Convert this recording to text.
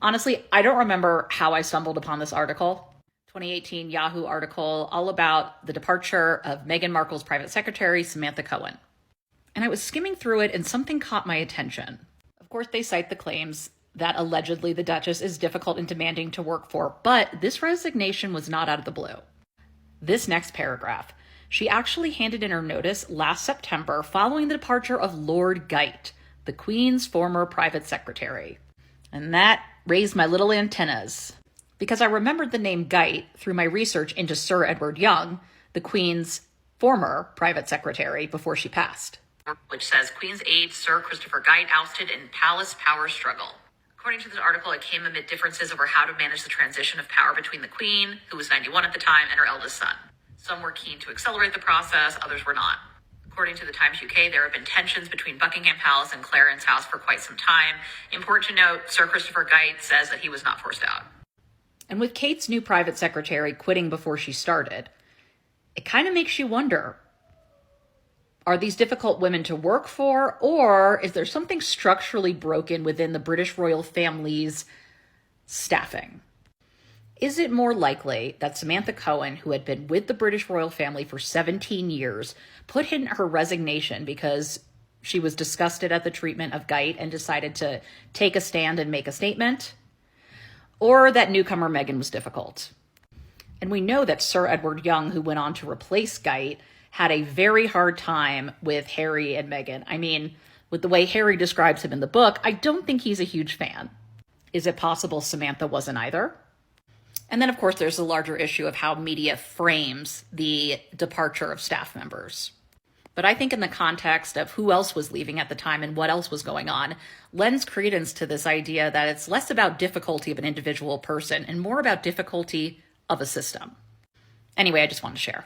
Honestly, I don't remember how I stumbled upon this article. 2018 Yahoo article all about the departure of Meghan Markle's private secretary, Samantha Cohen. And I was skimming through it and something caught my attention. Of course, they cite the claims that allegedly the Duchess is difficult and demanding to work for, but this resignation was not out of the blue. This next paragraph, she actually handed in her notice last September following the departure of Lord Geidt, the Queen's former private secretary. And that raised my little antennas, because I remembered the name Geidt through my research into Sir Edward Young, the Queen's former private secretary before she passed. Which says, Queen's aide Sir Christopher Geidt ousted in palace power struggle. According to this article, it came amid differences over how to manage the transition of power between the Queen, who was 91 at the time, and her eldest son. Some were keen to accelerate the process, others were not. According to the Times UK, there have been tensions between Buckingham Palace and Clarence House for quite some time. Important to note, Sir Christopher Geidt says that he was not forced out. And with Kate's new private secretary quitting before she started, it kind of makes you wonder, are these difficult women to work for, or is there something structurally broken within the British royal family's staffing? Is it more likely that Samantha Cohen, who had been with the British royal family for 17 years, put in her resignation because she was disgusted at the treatment of Geidt and decided to take a stand and make a statement? Or that newcomer Meghan was difficult? And we know that Sir Edward Young, who went on to replace Geidt, had a very hard time with Harry and Meghan. I mean, with the way Harry describes him in the book, I don't think he's a huge fan. Is it possible Samantha wasn't either? And then, of course, there's the larger issue of how media frames the departure of staff members. But I think in the context of who else was leaving at the time and what else was going on, lends credence to this idea that it's less about difficulty of an individual person and more about difficulty of a system. Anyway, I just wanted to share.